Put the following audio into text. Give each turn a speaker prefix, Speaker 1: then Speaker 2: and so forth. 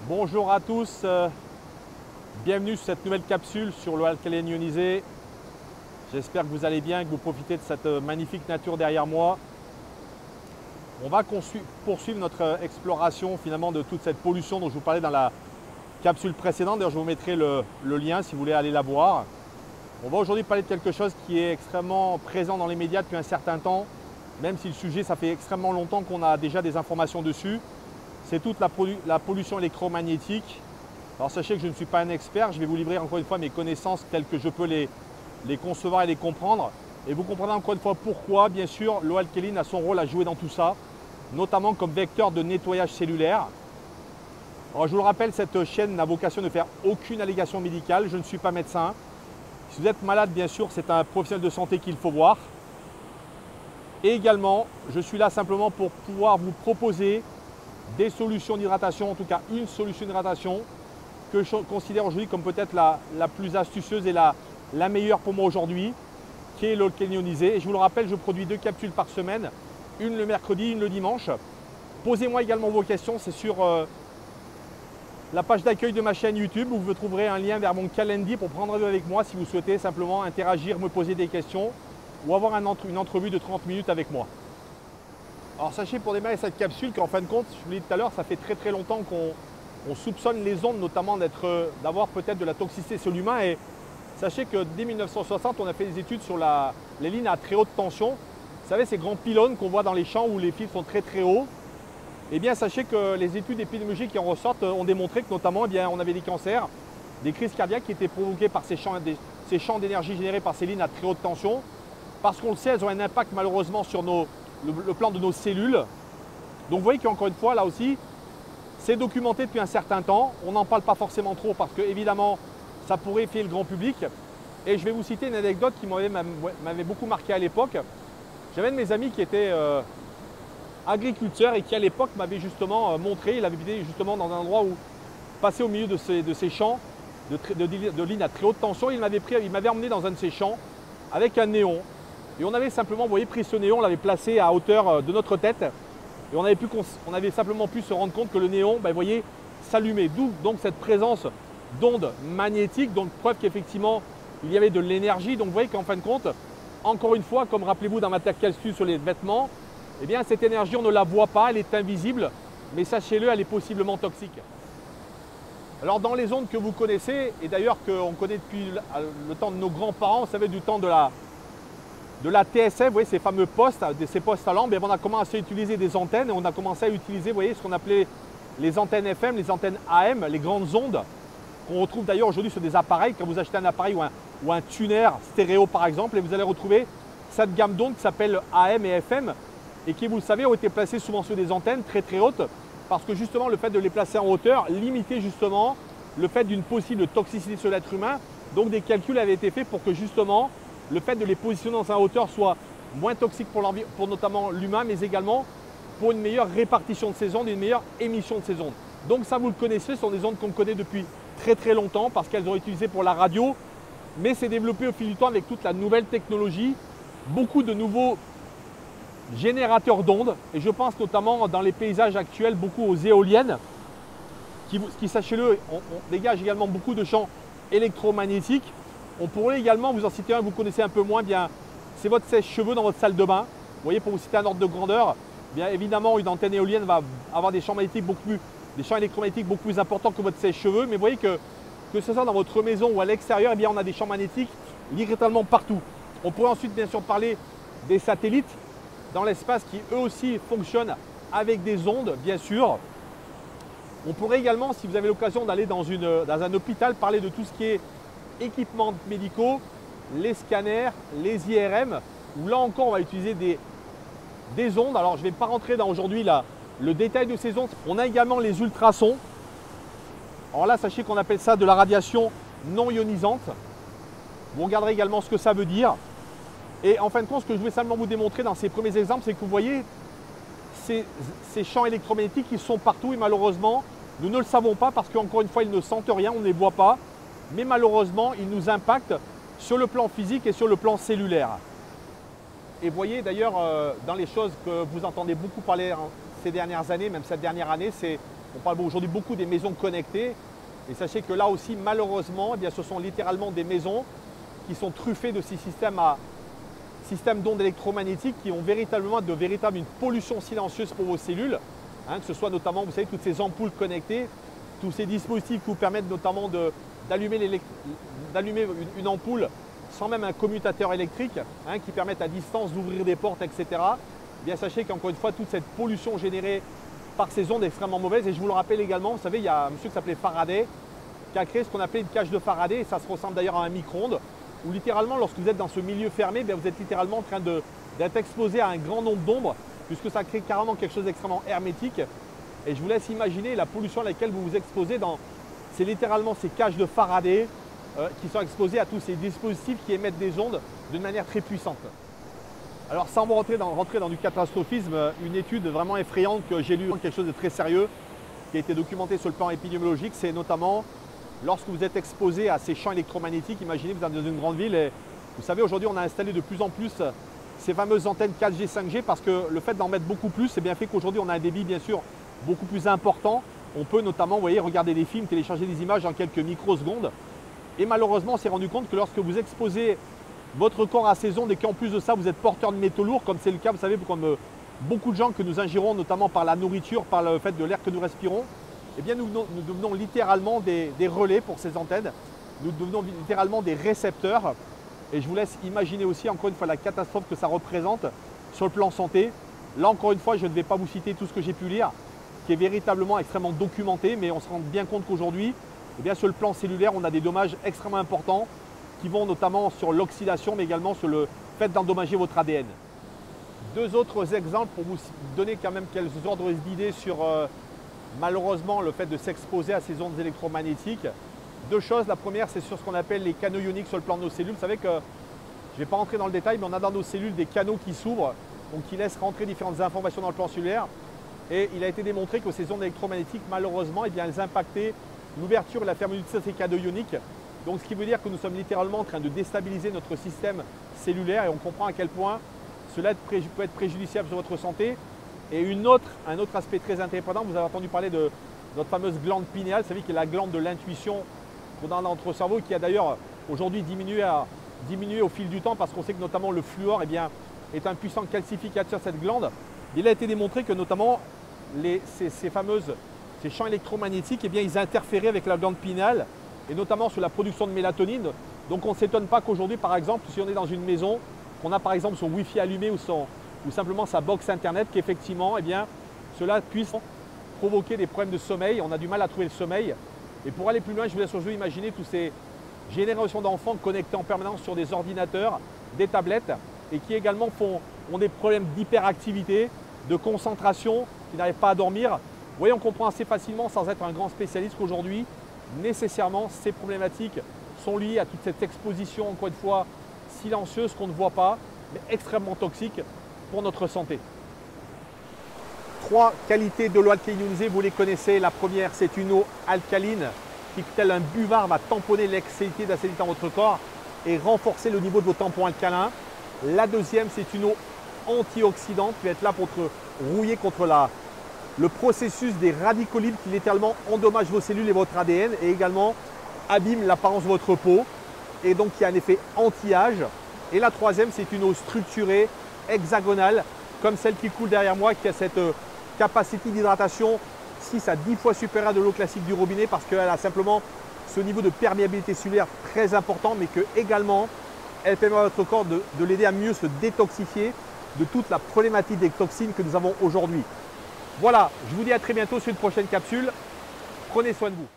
Speaker 1: Bonjour à tous, bienvenue sur cette nouvelle capsule sur l'eau alcaline ionisée. J'espère que vous allez bien, que vous profitez de cette magnifique nature derrière moi. On va poursuivre notre exploration finalement de toute cette pollution dont je vous parlais dans la capsule précédente. D'ailleurs, je vous mettrai le lien si vous voulez aller la voir. On va aujourd'hui parler de quelque chose qui est extrêmement présent dans les médias depuis un certain temps, même si le sujet, ça fait extrêmement longtemps qu'on a déjà des informations dessus. C'est toute la pollution électromagnétique. Alors sachez que je ne suis pas un expert, je vais vous livrer encore une fois mes connaissances telles que je peux les concevoir et les comprendre. Et vous comprendrez encore une fois pourquoi, bien sûr, l'eau alcaline a son rôle à jouer dans tout ça, notamment comme vecteur de nettoyage cellulaire. Alors je vous le rappelle, cette chaîne n'a vocation de faire aucune allégation médicale, je ne suis pas médecin. Si vous êtes malade, bien sûr, c'est un professionnel de santé qu'il faut voir. Et également, je suis là simplement pour pouvoir vous proposer des solutions d'hydratation, en tout cas une solution d'hydratation que je considère aujourd'hui comme peut-être la plus astucieuse et la meilleure pour moi aujourd'hui, qui est l'eau alcaline ionisée. Et je vous le rappelle, je produis 2 capsules par semaine, une le mercredi, une le dimanche. Posez-moi également vos questions, c'est sur la page d'accueil de ma chaîne YouTube où vous trouverez un lien vers mon calendrier pour prendre rendez-vous avec moi si vous souhaitez simplement interagir, me poser des questions ou avoir une entrevue de 30 minutes avec moi. Alors sachez pour démarrer cette capsule qu'en fin de compte, je vous l'ai dit tout à l'heure, ça fait très longtemps qu'on soupçonne les ondes notamment d'avoir peut-être de la toxicité sur l'humain. Et sachez que dès 1960, on a fait des études sur les lignes à très haute tension. Vous savez, ces grands pylônes qu'on voit dans les champs où les fils sont très hauts. Eh bien, sachez que les études épidémiologiques qui en ressortent ont démontré que notamment, eh bien, on avait des cancers, des crises cardiaques qui étaient provoquées par ces champs d'énergie générés par ces lignes à très haute tension. Parce qu'on le sait, elles ont un impact malheureusement sur le plan de nos cellules. Donc vous voyez qu'encore une fois, là aussi, c'est documenté depuis un certain temps. On n'en parle pas forcément trop parce que évidemment, ça pourrait effrayer le grand public. Et je vais vous citer une anecdote qui m'avait beaucoup marqué à l'époque. J'avais un de mes amis qui était agriculteur et qui à l'époque m'avait justement montré, il avait été justement dans un endroit où passer au milieu de ces champs de lignes à très haute tension. Il m'avait emmené dans un de ces champs avec un néon. Et on avait simplement, vous voyez, pris ce néon, on l'avait placé à hauteur de notre tête. Et on avait simplement pu se rendre compte que le néon, vous voyez, s'allumait. D'où donc cette présence d'ondes magnétiques, donc preuve qu'effectivement, il y avait de l'énergie. Donc vous voyez qu'en fin de compte, encore une fois, comme rappelez-vous dans ma capsule sur les vêtements, eh bien cette énergie, on ne la voit pas, elle est invisible, mais sachez-le, elle est possiblement toxique. Alors dans les ondes que vous connaissez, et d'ailleurs qu'on connaît depuis le temps de nos grands-parents, vous savez, du temps de la TSF, vous voyez, ces fameux postes, ces postes à lampe, on a commencé à utiliser des antennes et on a commencé à utiliser, vous voyez, ce qu'on appelait les antennes FM, les antennes AM, les grandes ondes, qu'on retrouve d'ailleurs aujourd'hui sur des appareils. Quand vous achetez un appareil ou un tuner stéréo par exemple, et vous allez retrouver cette gamme d'ondes qui s'appelle AM et FM et qui, vous le savez, ont été placées souvent sur des antennes très hautes parce que justement le fait de les placer en hauteur limitait justement le fait d'une possible toxicité sur l'être humain. Donc des calculs avaient été faits pour que justement le fait de les positionner dans une hauteur soit moins toxique pour notamment l'humain, mais également pour une meilleure répartition de ces ondes et une meilleure émission de ces ondes. Donc ça, vous le connaissez, ce sont des ondes qu'on connaît depuis très longtemps parce qu'elles ont été utilisées pour la radio, mais c'est développé au fil du temps avec toute la nouvelle technologie, beaucoup de nouveaux générateurs d'ondes, et je pense notamment dans les paysages actuels beaucoup aux éoliennes, qui sachez-le, on dégage également beaucoup de champs électromagnétiques. On pourrait également vous en citer un, vous connaissez un peu moins, bien, c'est votre sèche-cheveux dans votre salle de bain. Vous voyez, pour vous citer un ordre de grandeur, bien évidemment, une antenne éolienne va avoir des champs électromagnétiques beaucoup plus importants que votre sèche-cheveux. Mais vous voyez que ce soit dans votre maison ou à l'extérieur, eh bien, on a des champs magnétiques littéralement partout. On pourrait ensuite bien sûr parler des satellites dans l'espace qui eux aussi fonctionnent avec des ondes, bien sûr. On pourrait également, si vous avez l'occasion d'aller dans un hôpital, parler de tout ce qui est équipements médicaux, les scanners, les IRM, où là encore on va utiliser des ondes. Alors je ne vais pas rentrer dans aujourd'hui le détail de ces ondes. On a également les ultrasons. Alors là, sachez qu'on appelle ça de la radiation non ionisante. Vous regarderez également ce que ça veut dire. Et en fin de compte, ce que je voulais simplement vous démontrer dans ces premiers exemples, c'est que vous voyez ces champs électromagnétiques qui sont partout et malheureusement, nous ne le savons pas parce qu'encore une fois, ils ne sentent rien, on ne les voit pas. Mais malheureusement, ils nous impactent sur le plan physique et sur le plan cellulaire. Et vous voyez d'ailleurs, dans les choses que vous entendez beaucoup parler ces dernières années, même cette dernière année, c'est On parle aujourd'hui beaucoup des maisons connectées. Et sachez que là aussi, malheureusement, eh bien, ce sont littéralement des maisons qui sont truffées de ces systèmes d'ondes électromagnétiques qui ont véritablement une pollution silencieuse pour vos cellules. Hein, que ce soit notamment, vous savez, toutes ces ampoules connectées, tous ces dispositifs qui vous permettent notamment d'allumer une ampoule sans même un commutateur électrique, hein, qui permettent à distance d'ouvrir des portes, etc. Eh bien, sachez qu'encore une fois, toute cette pollution générée par ces ondes est extrêmement mauvaise. Et je vous le rappelle également, vous savez, il y a un monsieur qui s'appelait Faraday, qui a créé ce qu'on appelait une cage de Faraday, et ça se ressemble d'ailleurs à un micro-ondes, où littéralement, lorsque vous êtes dans ce milieu fermé, bien, vous êtes littéralement en train d'être exposé à un grand nombre d'ombres, puisque ça crée carrément quelque chose d'extrêmement hermétique. Et je vous laisse imaginer la pollution à laquelle vous vous exposez c'est littéralement ces cages de Faraday qui sont exposées à tous ces dispositifs qui émettent des ondes d'une manière très puissante. Alors sans rentrer dans du catastrophisme, une étude vraiment effrayante que j'ai lue, quelque chose de très sérieux, qui a été documenté sur le plan épidémiologique, c'est notamment lorsque vous êtes exposé à ces champs électromagnétiques. Imaginez que vous êtes dans une grande ville et vous savez, aujourd'hui on a installé de plus en plus ces fameuses antennes 4G, 5G, parce que le fait d'en mettre beaucoup plus, c'est bien fait qu'aujourd'hui on a un débit bien sûr beaucoup plus important. On peut notamment, vous voyez, regarder des films, télécharger des images en quelques microsecondes. Et malheureusement, on s'est rendu compte que lorsque vous exposez votre corps à ces ondes et qu'en plus de ça, vous êtes porteur de métaux lourds, comme c'est le cas, vous savez, comme beaucoup de gens que nous ingérons, notamment par la nourriture, par le fait de l'air que nous respirons, eh bien nous devenons littéralement des relais pour ces antennes. Nous devenons littéralement des récepteurs. Et je vous laisse imaginer aussi, encore une fois, la catastrophe que ça représente sur le plan santé. Là, encore une fois, je ne vais pas vous citer tout ce que j'ai pu lire, qui est véritablement extrêmement documenté, mais on se rend bien compte qu'aujourd'hui, eh bien, sur le plan cellulaire, on a des dommages extrêmement importants qui vont notamment sur l'oxydation, mais également sur le fait d'endommager votre ADN. Deux autres exemples pour vous donner quand même quelques ordres d'idées sur malheureusement le fait de s'exposer à ces ondes électromagnétiques. Deux choses. La première, c'est sur ce qu'on appelle les canaux ioniques sur le plan de nos cellules. Vous savez que, je ne vais pas rentrer dans le détail, mais on a dans nos cellules des canaux qui s'ouvrent, donc qui laissent rentrer différentes informations dans le plan cellulaire. Et il a été démontré que ces ondes électromagnétiques, malheureusement, eh bien, elles impactaient l'ouverture et la fermeture de ces canaux ioniques. Donc ce qui veut dire que nous sommes littéralement en train de déstabiliser notre système cellulaire et on comprend à quel point cela peut être préjudiciable sur votre santé. Et un autre aspect très important, vous avez entendu parler de notre fameuse glande pinéale, vous savez qui est la glande de l'intuition dans notre cerveau, qui a d'ailleurs aujourd'hui diminué au fil du temps parce qu'on sait que notamment le fluor eh bien, est un puissant calcificateur de cette glande. Il a été démontré que notamment ces champs électromagnétiques, eh bien, ils interféraient avec la glande pinéale et notamment sur la production de mélatonine. Donc on ne s'étonne pas qu'aujourd'hui, par exemple, si on est dans une maison, qu'on a par exemple son Wi-Fi allumé ou simplement sa box internet, qu'effectivement, eh bien, cela puisse provoquer des problèmes de sommeil. On a du mal à trouver le sommeil. Et pour aller plus loin, je vous laisse aujourd'hui imaginer toutes ces générations d'enfants connectés en permanence sur des ordinateurs, des tablettes, et qui également ont des problèmes d'hyperactivité, de concentration, qui n'arrivent pas à dormir. Vous voyez, on comprend assez facilement, sans être un grand spécialiste, qu'aujourd'hui, nécessairement, ces problématiques sont liées à toute cette exposition, encore une fois, silencieuse qu'on ne voit pas, mais extrêmement toxique pour notre santé. 3 qualités de l'eau alcaline ionisée, vous les connaissez. La première, c'est une eau alcaline qui, tel un buvard, va tamponner l'excédité d'acétate dans votre corps et renforcer le niveau de vos tampons alcalins. La deuxième, c'est une eau antioxydante qui va être là pour rouiller contre le processus des radicaux libres qui littéralement endommagent vos cellules et votre ADN et également abîme l'apparence de votre peau et donc qui a un effet anti-âge. Et la troisième, c'est une eau structurée, hexagonale, comme celle qui coule derrière moi, qui a cette capacité d'hydratation 6 à 10 fois supérieure de l'eau classique du robinet parce qu'elle a simplement ce niveau de perméabilité cellulaire très important, mais que également elle permet à votre corps de l'aider à mieux se détoxifier de toute la problématique des toxines que nous avons aujourd'hui. Voilà, je vous dis à très bientôt sur une prochaine capsule. Prenez soin de vous.